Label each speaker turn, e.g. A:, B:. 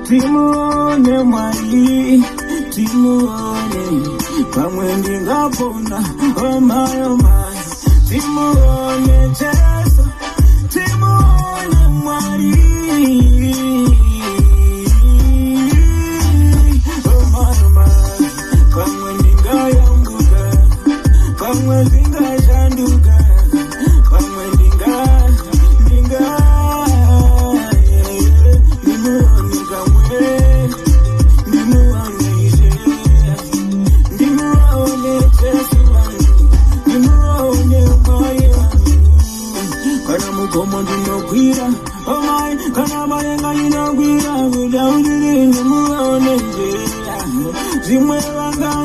A: Timuone mwali, timuone pamwe ndingapona, oh my, oh my. Timuone Yesu, timuone mwali, oh my, oh my. Pamwe ndingayambuka, pamwe ndingashanduka, pamwe como no cuida, oh my, kana malenga ina cuida, without it in the moon, zimwe wanga